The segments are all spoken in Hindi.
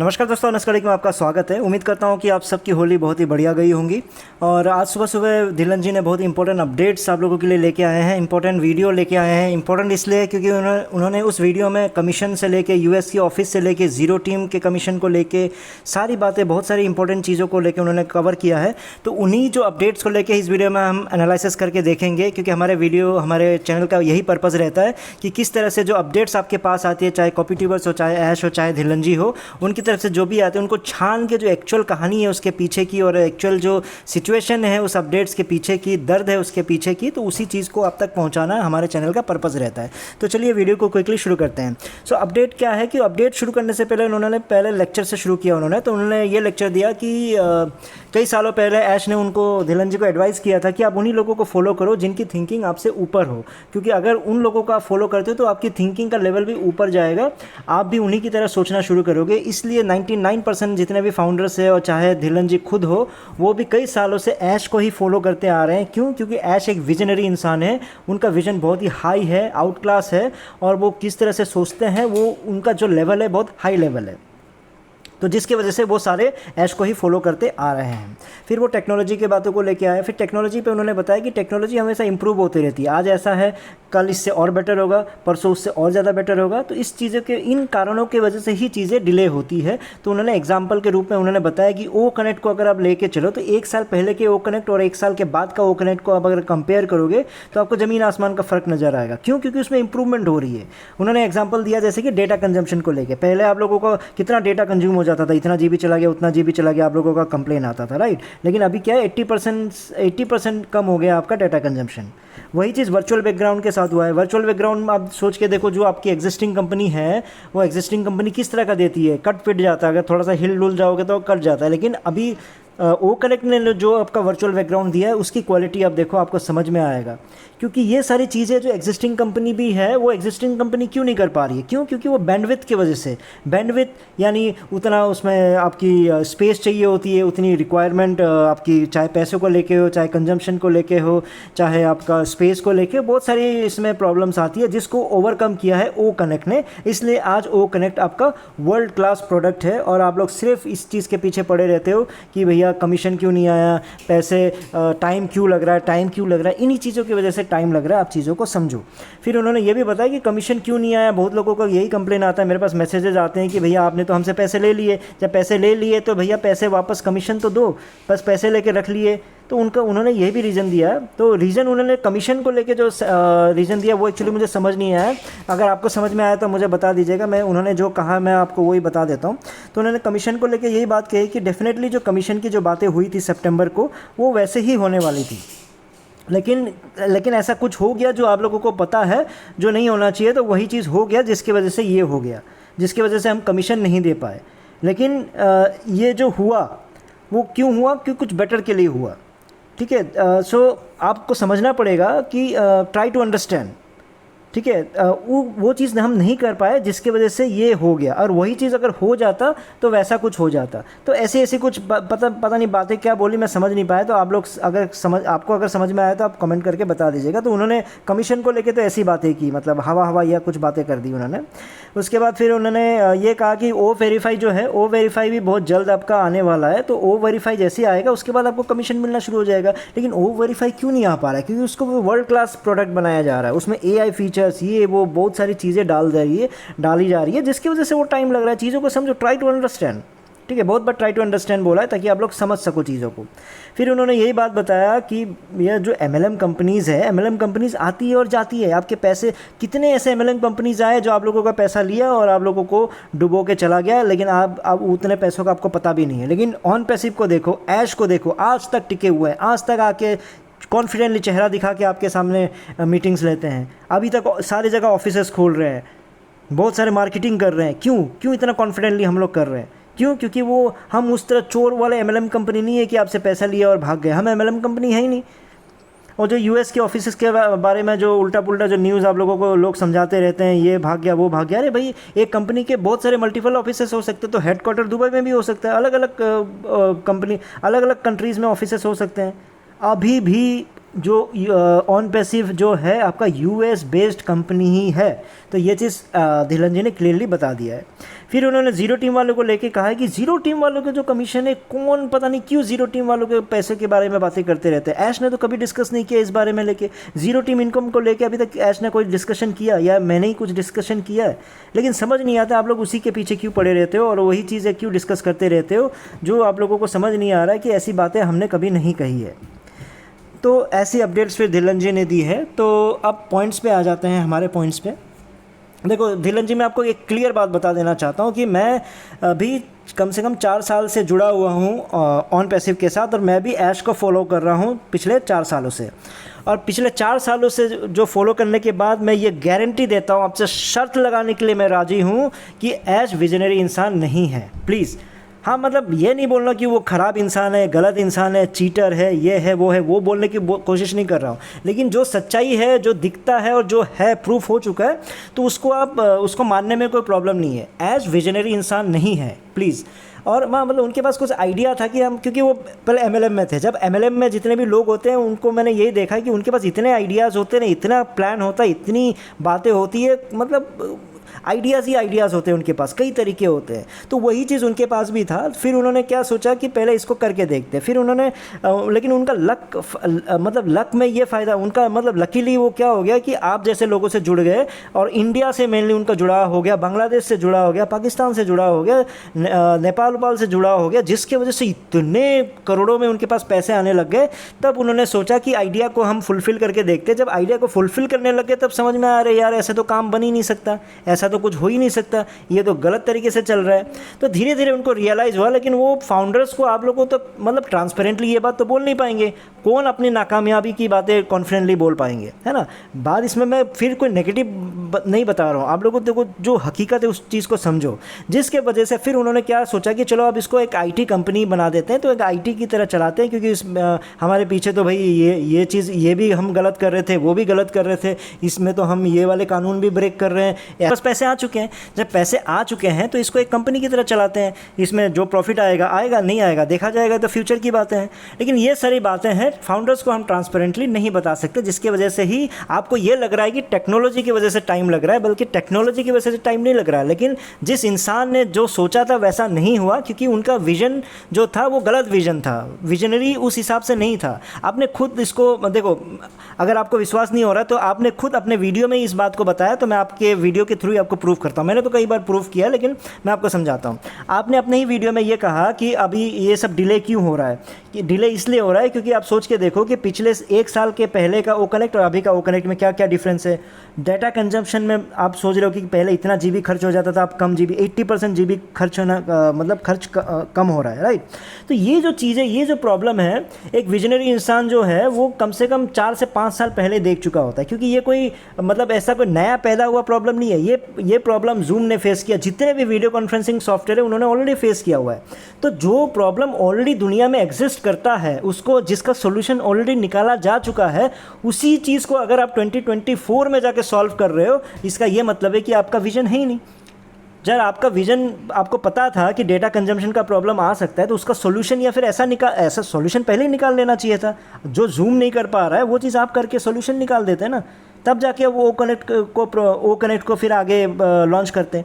नमस्कार दोस्तों, अनस्कड़िक में आपका स्वागत है। उम्मीद करता हूं कि आप सबकी होली बहुत ही बढ़िया गई होंगी। और आज सुबह सुबह धीलन जी ने बहुत इंपॉर्टेंट अपडेट्स आप लोगों के लिए लेके आए हैं, इंपॉर्टेंट वीडियो लेके आए हैं। इंपॉर्टेंट इसलिए क्योंकि उन्होंने उस वीडियो में कमीशन से लेके यूएस की ऑफिस से लेके ज़ीरो टीम के कमीशन को लेके सारी बातें, बहुत सारी इंपॉर्टेंट चीज़ों को लेकर उन्होंने कवर किया है। तो उन्हीं जो अपडेट्स को लेकर इस वीडियो में हम एनालिसिस करके देखेंगे, क्योंकि हमारे चैनल का यही पर्पज़ रहता है कि किस तरह से जो अपडेट्स आपके पास आती है, चाहे कॉपी ट्यूबर्स हो, चाहे ऐश हो, चाहे धीलन जी हो, उनकी तरफ से जो भी आते हैं उनको छान के जो एक्चुअल कहानी है उसके पीछे की और एक्चुअल जो सिचुएशन है उस अपडेट्स के पीछे की, दर्द है उसके पीछे की, तो उसी चीज़ को आप तक पहुंचाना हमारे चैनल का पर्पज़ रहता है। तो चलिए वीडियो को क्विकली शुरू करते हैं। सो अपडेट क्या है कि अपडेट शुरू करने से पहले उन्होंने लेक्चर से शुरू किया। तो उन्होंने ये लेक्चर दिया कि कई सालों पहले ऐश ने उनको, धीलन जी को एडवाइस किया था कि आप उन्हीं लोगों को फॉलो करो जिनकी थिंकिंग आपसे ऊपर हो, क्योंकि अगर उन लोगों को आप फॉलो करते हो तो आपकी थिंकिंग का लेवल भी ऊपर जाएगा, आप भी उन्हीं की तरह सोचना शुरू करोगे। इसलिए 99% जितने भी फाउंडर्स है और चाहे धीलन जी खुद हो, वो भी कई सालों से ऐश को ही फॉलो करते आ रहे हैं। क्यों? क्योंकि ऐश एक विजनरी इंसान है, उनका विजन बहुत ही हाई है, आउट क्लास है, और वो किस तरह से सोचते हैं, वो उनका जो लेवल है बहुत हाई लेवल है, तो जिसकी वजह से वो सारे ऐश को ही फॉलो करते आ रहे हैं। फिर वो टेक्नोलॉजी के बातों को लेके आए। फिर टेक्नोलॉजी पे उन्होंने बताया कि टेक्नोलॉजी हमेशा इंप्रूव होती रहती है, आज ऐसा है, कल इससे और बेटर होगा, परसों उससे और ज़्यादा बेटर होगा। तो इस चीज़ों के, इन कारणों की वजह से ही चीज़ें डिले होती है। तो उन्होंने एग्जाम्पल के रूप में उन्होंने बताया कि ओ कनेक्ट को अगर आप लेके चलो तो 1 साल पहले के ओ कनेक्ट और 1 साल के बाद का ओ कनेक्ट को आप अगर कंपेयर करोगे तो आपको ज़मीन आसमान का फ़र्क नज़र आएगा। क्यों? क्योंकि उसमें इंप्रूवमेंट हो रही है। उन्होंने एग्जाम्पल दिया जैसे कि डेटा कंजम्पशन को लेकर, पहले आप लोगों को कितना डेटा कंज्यूम हो जाता था, इतना जीबी चला गया, उतना जीबी चला गया, आप लोगों का कंप्लेन आता था, राइट। लेकिन अभी क्या है, 80% कम हो गया आपका डाटा कंजम्पशन। वही चीज़ वर्चुअल बैकग्राउंड के साथ हुआ है। वर्चुअल बैकग्राउंड में आप सोच के देखो, जो आपकी एग्जिस्टिंग कंपनी है वो एग्जिस्टिंग कंपनी किस तरह का देती है, कट पिट जाता है, अगर थोड़ा सा हिल डुल जाओगे तो कट जाता है। लेकिन अभी ओ कनेक्ट ने जो आपका वर्चुअल बैकग्राउंड दिया है उसकी क्वालिटी आप देखो, आपको समझ में आएगा। क्योंकि ये सारी चीज़ें जो एग्जिस्टिंग कंपनी भी है, वो एग्जिस्टिंग कंपनी क्यों नहीं कर पा रही है? क्यों? क्योंकि वो बैंडविड्थ की वजह से, बैंडविड्थ यानी उतना उसमें आपकी स्पेस चाहिए होती है, उतनी रिक्वायरमेंट आपकी, चाहे पैसों को लेके हो, चाहे कंजम्पशन को लेके हो, चाहे आपका स्पेस को लेके, बहुत सारी इसमें प्रॉब्लम्स आती है, जिसको ओवरकम किया है ओ कनेक्ट ने। इसलिए आज ओ कनेक्ट आपका वर्ल्ड क्लास प्रोडक्ट है। और आप लोग सिर्फ इस चीज़ के पीछे पड़े रहते हो कि भैया कमीशन क्यों नहीं आया, पैसे, टाइम क्यों लग रहा है, टाइम क्यों लग रहा है, इन्हीं चीज़ों की वजह से टाइम लग रहा है, आप चीज़ों को समझो। फिर उन्होंने ये भी बताया कि कमीशन क्यों नहीं आया। बहुत लोगों को यही कंप्लेन आता है, मेरे पास मैसेजेस आते हैं कि भैया आपने तो हमसे पैसे ले लिए, जब पैसे ले लिए तो भैया पैसे वापस, कमीशन तो दो, बस पैसे लेके रख लिए। तो उन्होंने यही भी रीज़न दिया। तो रीज़न उन्होंने कमीशन को लेके जो रीज़न दिया वो एक्चुअली मुझे समझ नहीं आया। अगर आपको समझ में आया तो मुझे बता दीजिएगा, मैं उन्होंने जो कहा मैं आपको वही बता देता हूँ। तो उन्होंने कमीशन को लेके यही बात कही कि डेफिनेटली जो कमीशन की जो बातें हुई थी सितंबर को, वो वैसे ही होने वाली थी। लेकिन ऐसा कुछ हो गया जो आप लोगों को पता है, जो नहीं होना चाहिए, तो वही चीज़ हो गया जिसकी वजह से ये हो गया, जिसकी वजह से हम कमीशन नहीं दे पाए। लेकिन ये जो हुआ वो क्यों हुआ? क्यों? कुछ बेटर के लिए हुआ, ठीक है। सो आपको समझना पड़ेगा कि ट्राई टू अंडरस्टैंड, ठीक है। वो चीज़ हम नहीं कर पाए जिसकी वजह से ये हो गया, और वही चीज़ अगर हो जाता तो वैसा कुछ हो जाता। तो ऐसे कुछ पता नहीं बातें क्या बोली, मैं समझ नहीं पाया। तो आप लोग आपको अगर समझ में आया तो आप कमेंट करके बता दीजिएगा। तो उन्होंने कमीशन को लेके तो ऐसी बातें की, मतलब हवा या कुछ बातें कर दी उन्होंने। उसके बाद फिर उन्होंने ये कहा कि ओ वेरीफाई जो है, ओ वेरीफाई भी बहुत जल्द आपका आने वाला है। तो ओ वेरीफाई जैसे आएगा उसके बाद आपको कमीशन मिलना शुरू हो जाएगा। लेकिन ओ वेरीफाई क्यों नहीं आ पा रहा है? क्योंकि उसको वर्ल्ड क्लास प्रोडक्ट बनाया जा रहा है, उसमें AI फीचर्स, ये वो बहुत सारी चीज़ें डाली जा रही है, जिसकी वजह से वो टाइम लग रहा है। चीज़ों को समझो, ट्राई टू अंडरस्टैंड, ठीक है। बहुत बार ट्राई टू अंडरस्टैंड बोला है ताकि आप लोग समझ सको चीज़ों को। फिर उन्होंने यही बात बताया कि यह जो MLM कंपनीज़ है, MLM कंपनीज़ आती है और जाती है। आपके पैसे, कितने ऐसे MLM कंपनीज़ आए जो आप लोगों का पैसा लिया और आप लोगों को डुबो के चला गया, लेकिन आप उतने पैसों का आपको पता भी नहीं है। लेकिन ऑन पैसिव को देखो, ऐश को देखो, आज तक टिके हुए हैं, आज तक आके कॉन्फिडेंटली चेहरा दिखा के आपके सामने मीटिंग्स लेते हैं। अभी तक सारी जगह ऑफिसेस खोल रहे हैं, बहुत सारे मार्केटिंग कर रहे हैं। क्यों इतना कॉन्फिडेंटली हम लोग कर रहे हैं? क्यों? क्योंकि हम उस तरह चोर वाले MLM कंपनी नहीं है कि आपसे पैसा लिया और भाग गए। हम MLM कंपनी है ही नहीं। और जो US के ऑफिस के बारे में जो उल्टा पुल्टा जो न्यूज़ आप लोगों को लोग समझाते रहते हैं, ये भाग गया वो भाग गया, अरे भाई, एक कंपनी के बहुत सारे मल्टीपल ऑफिसेस हो सकते हैं। तो हेडक्वार्टर दुबई में भी हो सकता है, अलग अलग कंपनी, अलग अलग कंट्रीज़ में ऑफिसेस हो सकते हैं। अभी भी जो ऑन पैसिव जो है आपका US बेस्ड कंपनी ही है। तो ये चीज़ धीलन जी ने क्लियरली बता दिया है। फिर उन्होंने ज़ीरो टीम वालों को लेके कहा है कि ज़ीरो टीम वालों के जो कमीशन है, कौन पता नहीं क्यों ज़ीरो टीम वालों के पैसे के बारे में बातें करते रहते हैं। ऐश ने तो कभी डिस्कस नहीं किया इस बारे में लेके, ज़ीरो टीम इनकम को लेके अभी तक ऐश ने कोई डिस्कशन किया या मैंने ही कुछ डिस्कशन किया है। लेकिन समझ नहीं आता आप लोग उसी के पीछे क्यों पड़े रहते हो और वही चीज़ें क्यों डिस्कस करते रहते हो जो आप लोगों को समझ नहीं आ रहा है कि ऐसी बातें हमने कभी नहीं कही है। तो ऐसी अपडेट्स फिर धिल्लन जी ने दी है। तो अब पॉइंट्स पे आ जाते हैं, हमारे पॉइंट्स पे। देखो धिल्लन जी, मैं आपको एक क्लियर बात बता देना चाहता हूँ कि मैं अभी कम से कम 4 साल से जुड़ा हुआ हूँ ऑन पैसिव के साथ, और मैं भी ऐश को फॉलो कर रहा हूँ पिछले 4 सालों से। और पिछले 4 सालों से जो फॉलो करने के बाद मैं ये गारंटी देता हूँ, आपसे शर्त लगाने के लिए मैं राज़ी हूँ कि ऐश विजनरी इंसान नहीं है। प्लीज़, हाँ, मतलब ये नहीं बोलना कि वो ख़राब इंसान है, गलत इंसान है, चीटर है, ये है, वो बोलने की कोशिश नहीं कर रहा हूँ। लेकिन जो सच्चाई है, जो दिखता है और जो है प्रूफ हो चुका है, तो उसको आप उसको मानने में कोई प्रॉब्लम नहीं है। एज विजनरी इंसान नहीं है, प्लीज़। और मैं मतलब उनके पास कुछ आइडिया था कि हम, क्योंकि वो पहले एमएलएम में थे, जब एमएलएम में जितने भी लोग होते हैं उनको मैंने यही देखा है कि उनके पास इतने आइडियाज़ होते हैं, इतना प्लान होता है, इतनी बातें होती है, मतलब आइडियाज़ ही आइडियाज़ होते हैं उनके पास, कई तरीके होते हैं। तो वही चीज़ उनके पास भी था। फिर उन्होंने क्या सोचा कि पहले इसको करके देखते हैं। फिर उन्होंने लेकिन उनका लक, मतलब लक में ये फ़ायदा उनका, मतलब लकीली वो क्या हो गया कि आप जैसे लोगों से जुड़ गए, और इंडिया से मेनली उनका जुड़ाव हो गया, बांग्लादेश से जुड़ा हो गया, पाकिस्तान से जुड़ा हो गया, नेपाल से जुड़ा हो गया, जिसके वजह से इतने करोड़ों में उनके पास पैसे आने लग गए। तब उन्होंने सोचा कि आइडिया को हम फुलफ़िल करके देखते हैं। जब आइडिया को फुलफ़िल करने लगे तब समझ में आ रहा है यार ऐसे तो काम बन ही नहीं सकता, ऐसा तो कुछ हो ही नहीं सकता, ये तो गलत तरीके से चल रहा है। तो धीरे धीरे उनको रियलाइज़ हुआ। लेकिन वो फाउंडर्स को, आप लोगों को तो मतलब ट्रांसपेरेंटली ये बात तो बोल नहीं पाएंगे। कौन अपनी नाकामयाबी की बातें कॉन्फिडेंटली बोल पाएंगे, है ना। बात इसमें मैं फिर कोई नेगेटिव नहीं बता रहा हूँ, आप लोगों को जो हकीकत है उस चीज़ को समझो। जिसके वजह से फिर उन्होंने क्या सोचा कि चलो अब इसको एक IT कंपनी बना देते हैं, तो एक IT की तरह चलाते हैं, क्योंकि हमारे पीछे तो भाई ये चीज़, ये भी हम गलत कर रहे थे, वो भी गलत कर रहे थे, इसमें तो हम ये वाले कानून भी ब्रेक कर रहे हैं। बस पैसे आ चुके हैं, जब पैसे आ चुके हैं तो इसको एक कंपनी की तरह चलाते हैं। इसमें जो प्रॉफिट आएगा आएगा, नहीं आएगा देखा जाएगा, तो फ्यूचर की बातें हैं। लेकिन ये सारी बातें हैं, फाउंडर्स को हम ट्रांसपेरेंटली नहीं बता सकते, जिसकी वजह से ही आपको ये लग रहा है कि टेक्नोलॉजी की वजह से टाइम लग रहा है, बल्कि टेक्नोलॉजी की वजह से टाइम नहीं लग रहा है। लेकिन जिस इंसान ने जो सोचा था वैसा नहीं हुआ, क्योंकि उनका विजन जो था वो गलत विजन था, विजनरी उस हिसाब से नहीं था। आपने खुद इसको देखो, अगर आपको विश्वास नहीं हो रहा तो आपने खुद अपने वीडियो में इस बात को बताया, तो मैं आपके वीडियो के थ्रू आपको प्रूफ करता हूँ। मैंने तो कई बार प्रूफ किया, लेकिन मैं आपको समझाता हूँ। आपने अपने ही वीडियो में ये कहा कि अभी ये सब डिले क्यों हो रहा है, कि डिले इसलिए हो रहा है क्योंकि आप सोच के देखो कि पिछले 1 साल के पहले का OConnect और अभी का OConnect में क्या क्या डिफरेंस है। डाटा कंजम्पशन में आप सोच रहे हो कि पहले इतना GB खर्च हो जाता था, अब कम GB, 80% GB खर्च होना, मतलब खर्च कम हो रहा है, राइट। तो ये जो चीज़ें, ये जो प्रॉब्लम है, एक विजनरी इंसान जो है वो कम से कम 4 से 5 साल पहले देख चुका होता है, क्योंकि ये कोई मतलब ऐसा कोई नया पैदा हुआ प्रॉब्लम नहीं है। ये प्रॉब्लम जूम ने फेस किया, जितने भी वीडियो कॉन्फ्रेंसिंग सॉफ्टवेयर है उन्होंने ऑलरेडी फेस किया हुआ है। तो जो प्रॉब्लम ऑलरेडी दुनिया में एग्जिस्ट करता है, उसको, जिसका सोल्यूशन ऑलरेडी निकाला जा चुका है, उसी चीज़ को अगर आप 2024 में जाके सॉल्व कर रहे हो, इसका ये मतलब है कि आपका विजन है ही नहीं। जब आपका विजन, आपको पता था कि डेटा कंजम्पशन का प्रॉब्लम आ सकता है, तो उसका सॉल्यूशन या फिर ऐसा सॉल्यूशन पहले ही निकाल लेना चाहिए था। जो जूम नहीं कर पा रहा है वो चीज़ आप करके सॉल्यूशन निकाल देते हैं ना, तब जाके वो OConnect को फिर आगे लॉन्च करते हैं।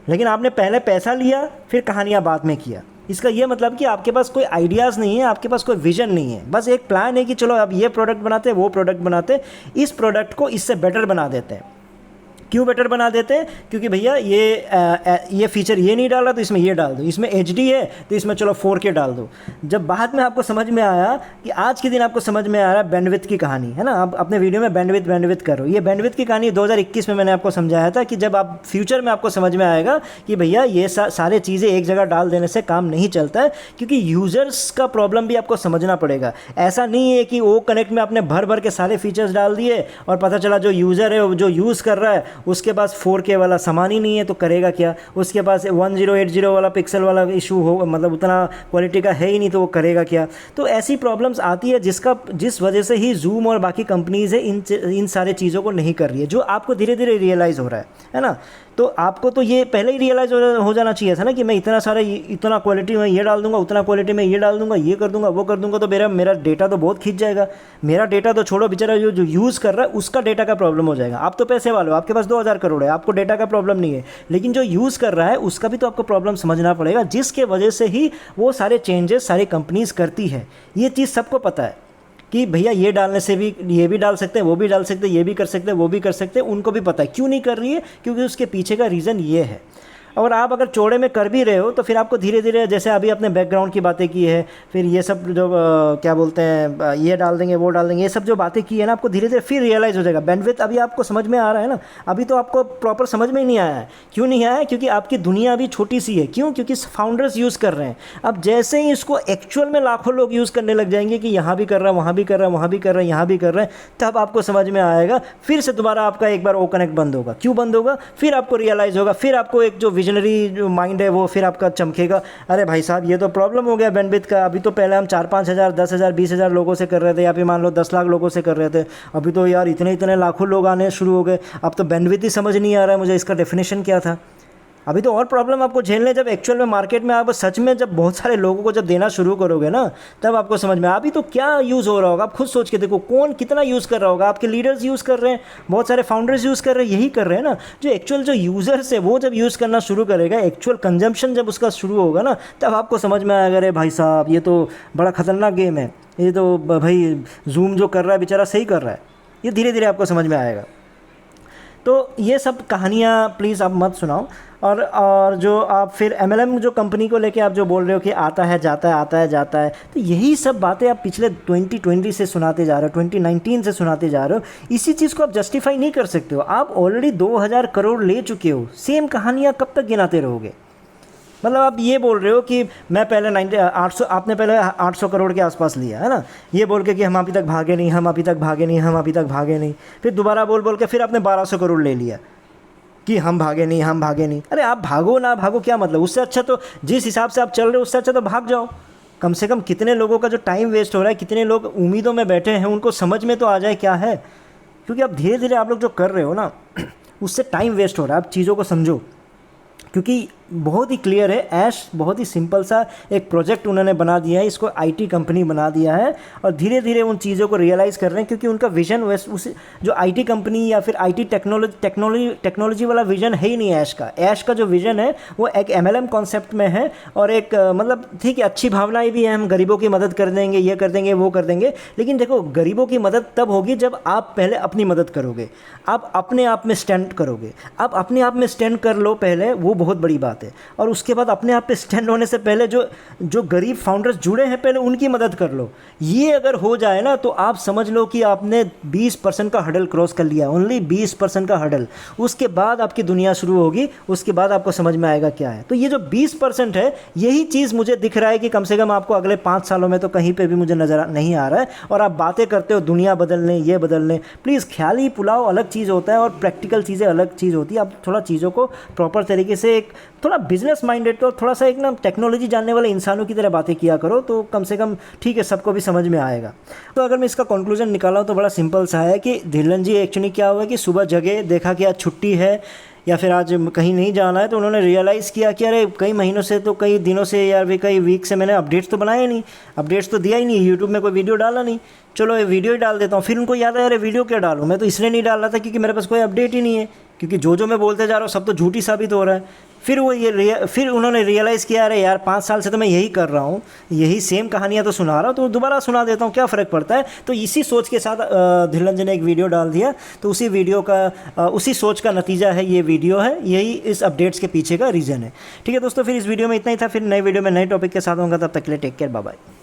लेकिन आपने पहले पैसा लिया, फिर कहानियाँ बाद में किया। इसका ये मतलब कि आपके पास कोई आइडियाज़ नहीं है, आपके पास कोई विजन नहीं है, बस एक प्लान है कि चलो अब ये प्रोडक्ट बनाते हैं, वो प्रोडक्ट बनाते हैं, इस प्रोडक्ट को इससे बेटर बना देते हैं। क्यों बेटर बना देते हैं? क्योंकि भैया ये फीचर ये नहीं डाला तो इसमें ये डाल दो, इसमें HD है तो इसमें चलो 4K डाल दो। जब बाद में आपको समझ में आया कि आज के दिन आपको समझ में आ रहा है बैंडविड्थ की कहानी, है ना। आप अपने वीडियो में बैंडविड्थ करो, ये बैंडविड्थ की कहानी 2021 में मैंने आपको समझाया था कि जब आप फ्यूचर में आपको समझ में आएगा कि भैया ये सारे चीज़ें एक जगह डाल देने से काम नहीं चलता है, क्योंकि यूज़र्स का प्रॉब्लम भी आपको समझना पड़ेगा। ऐसा नहीं है कि OConnect में आपने भर के सारे फीचर्स डाल दिए और पता चला जो यूज़र है, जो यूज़ कर रहा है, उसके पास 4K वाला सामान ही नहीं है, तो करेगा क्या। उसके पास 1080 वाला पिक्सल वाला इशू हो, मतलब उतना क्वालिटी का है ही नहीं, तो वो करेगा क्या। तो ऐसी प्रॉब्लम्स आती है जिस वजह से ही जूम और बाकी कंपनीज़ है इन सारे चीज़ों को नहीं कर रही है, जो आपको धीरे धीरे रियलाइज़ हो रहा है ना। तो आपको तो ये पहले ही रियलाइज़ हो जाना चाहिए था ना कि मैं इतना क्वालिटी में ये डाल दूंगा, उतना क्वालिटी में ये डाल दूंगा, ये कर दूंगा, वो कर दूंगा, तो मेरा डेटा तो बहुत खींच जाएगा। मेरा डेटा तो छोड़ो, बेचारा जो यूज़ कर रहा है उसका डेटा का प्रॉब्लम हो जाएगा। आप तो पैसे वाले हो, आपके पास पास 2000 करोड़ है, आपको डेटा का प्रॉब्लम नहीं है, लेकिन जो यूज़ कर रहा है उसका भी तो आपको प्रॉब्लम समझना पड़ेगा, जिसके वजह से ही वो सारे चेंजेस सारी कंपनीज करती है। ये चीज़ सबको पता है कि भैया ये डालने से भी ये भी डाल सकते हैं, वो भी डाल सकते हैं, ये भी कर सकते हैं, वो भी कर सकते हैं, उनको भी पता है क्यों नहीं कर रही है, क्योंकि उसके पीछे का रीज़न ये है। और आप अगर चौड़े में कर भी रहे हो तो फिर आपको धीरे धीरे, जैसे अभी अपने बैकग्राउंड की बातें की है, फिर ये सब जो क्या बोलते हैं, ये डाल देंगे वो डाल देंगे, ये सब जो बातें की है ना, आपको धीरे धीरे फिर रियलाइज़ हो जाएगा। बैंडविड्थ अभी आपको समझ में आ रहा है ना, अभी तो आपको प्रॉपर समझ में ही नहीं आया है। क्यों नहीं आया है? क्योंकि आपकी दुनिया अभी छोटी सी है। क्यों? क्योंकि फाउंडर्स यूज़ कर रहे हैं। अब जैसे ही इसको एक्चुअल में लाखों लोग यूज़ करने लग जाएंगे कि यहाँ भी कर रहा है, वहाँ भी कर रहा है, वहाँ भी कर रहा है, यहाँ भी कर रहे हैं, तब आपको समझ में आएगा। फिर से दोबारा आपका एक बार वो कनेक्ट बंद होगा। क्यों बंद होगा? फिर आपको रियलाइज़ होगा, फिर आपको एक जो विजनरी जो माइंड है वो फिर आपका चमकेगा, अरे भाई साहब ये तो प्रॉब्लम हो गया बैंडविड्थ का। अभी तो पहले हम 4-5 हज़ार, 10,000, 20,000 लोगों से कर रहे थे, या फिर मान लो 10 लाख लोगों से कर रहे थे, अभी तो यार इतने इतने लाखों लोग आने शुरू हो गए। अब तो बैंडविड्थ ही समझ नहीं आ रहा है मुझे, इसका डेफिनेशन क्या था। अभी तो और प्रॉब्लम आपको झेलने, जब एक्चुअल में मार्केट में आप सच में जब बहुत सारे लोगों को जब देना शुरू करोगे ना, तब आपको समझ में। अभी तो क्या यूज़ हो रहा होगा, आप खुद सोच के देखो, कौन कितना यूज़ कर रहा होगा। आपके लीडर्स यूज़ कर रहे हैं, बहुत सारे फाउंडर्स यूज़ कर रहे हैं, यही कर रहे हैं ना। जो एक्चुअल जो यूज़र्स है वो जब यूज़ करना शुरू करेगा, एक्चुअल कंजम्पशन जब उसका शुरू होगा ना, तब आपको समझ में आएगा, अरे भाई साहब ये तो बड़ा ख़तरनाक गेम है, ये तो भाई जूम जो कर रहा है बेचारा सही कर रहा है। ये धीरे धीरे आपको समझ में आएगा। तो ये सब कहानियाँ प्लीज़ आप मत सुनाओ। और जो आप फिर MLM जो कंपनी को लेके आप जो बोल रहे हो कि आता है जाता है, आता है जाता है, तो यही सब बातें आप पिछले 2020 से सुनाते जा रहे हो, 2019 से सुनाते जा रहे हो। इसी चीज़ को आप जस्टिफाई नहीं कर सकते हो। आप ऑलरेडी 2000 करोड़ ले चुके हो, सेम कहानियाँ कब तक गिनाते रहोगे? मतलब आप ये बोल रहे हो कि मैं पहले 800, आपने पहले 800 करोड़ के आसपास लिया है ना, ये बोल के कि हम अभी तक भागे नहीं, हम अभी तक भागे नहीं, हम अभी तक भागे नहीं। फिर दोबारा बोल के फिर आपने 1200 करोड़ ले लिया कि हम भागे नहीं, हम भागे नहीं। अरे आप भागो ना भागो क्या मतलब? उससे अच्छा तो जिस हिसाब से आप चल रहे हो उससे अच्छा तो भाग जाओ। कम से कम कितने लोगों का जो टाइम वेस्ट हो रहा है, कितने लोग उम्मीदों में बैठे हैं, उनको समझ में तो आ जाए क्या है। क्योंकि अब धीरे धीरे आप लोग जो कर रहे हो ना, उससे टाइम वेस्ट हो रहा है। आप चीज़ों को समझो, क्योंकि बहुत ही क्लियर है। ऐश बहुत ही सिंपल सा एक प्रोजेक्ट उन्होंने बना दिया है, इसको IT कंपनी बना दिया है, और धीरे धीरे उन चीज़ों को रियलाइज़ कर रहे हैं। क्योंकि उनका विजन उस जो IT कंपनी या फिर IT टेक्नोलॉजी वाला विजन है ही नहीं ऐश का। ऐश का जो विजन है वो एक MLM कॉन्सेप्ट में है, और एक मतलब ठीक है, अच्छी भावनाएं भी हैं, हम गरीबों की मदद कर देंगे, ये कर देंगे, वो कर देंगे। लेकिन देखो, गरीबों की मदद तब होगी जब आप पहले अपनी मदद करोगे, आप अपने आप में स्टैंड करोगे। आप अपने आप में स्टैंड कर लो पहले, वो बहुत बड़ी बात है। और उसके बाद अपने आप पे स्टैंड होने से पहले जो गरीब फाउंडर्स जुड़े हैं पहले उनकी मदद कर लो। ये अगर हो जाए ना, तो आप समझ लो कि आपने 20% का हडल क्रॉस कर लिया, ओनली 20% का हडल। उसके बाद आपकी दुनिया शुरू होगी, उसके बाद आपको समझ में आएगा क्या है। तो ये जो 20% है, यही चीज़ मुझे दिख रहा है कि कम से कम आपको अगले 5 सालों में तो कहीं पर भी मुझे नज़र नहीं आ रहा है। और आप बातें करते हो दुनिया बदलने, ये बदलने, प्लीज़ ख्याली पुलाव अलग चीज़ होता है और प्रैक्टिकल चीज़ें अलग चीज़ होती है। आप थोड़ा चीज़ों को प्रॉपर तरीके से, एक थोड़ा बिजनेस माइंडेड और थोड़ा सा एक ना टेक्नोलॉजी जानने वाले इंसानों की तरह बातें किया करो, तो कम से कम ठीक है, सबको भी समझ में आएगा। तो अगर मैं इसका कंक्लूजन निकाला हूँ तो बड़ा सिंपल सा है कि धिल्लन जी एक्चुअली क्या हुआ कि सुबह जगे, देखा कि आज छुट्टी है या फिर आज कहीं नहीं जाना है, तो उन्होंने रियलाइज़ किया कि अरे कई महीनों से, तो कई दिनों से या फिर कई वीक से मैंने अपडेट्स तो बनाए नहीं, अपडेट्स तो दिया ही नहीं, यूट्यूब में कोई वीडियो डाला नहीं, चलो ये वीडियो ही डाल देता हूँ। फिर उनको याद आया, अरे वीडियो क्या डालूँ, मैं तो इसलिए नहीं डाल रहा था क्योंकि मेरे पास कोई अपडेट ही नहीं है, क्योंकि जो मैं बोलते जा रहा हूँ सब तो झूठी साबित हो रहा है। फिर उन्होंने रियलाइज़ किया, अरे यार 5 साल से तो मैं यही कर रहा हूँ, यही सेम कहानियाँ तो सुना रहा हूँ, तो दोबारा सुना देता हूँ, क्या फ़र्क पड़ता है। तो इसी सोच के साथ धिल्लन जी ने एक वीडियो डाल दिया, तो उसी वीडियो का उसी सोच का नतीजा है ये वीडियो है, यही इस अपडेट्स के पीछे का रीज़न है। ठीक है दोस्तों, फिर इस वीडियो में इतना ही था। फिर नए वीडियो में नए टॉपिक के साथ होगा, तब तक के लिए टेक केयर, बाय बाय।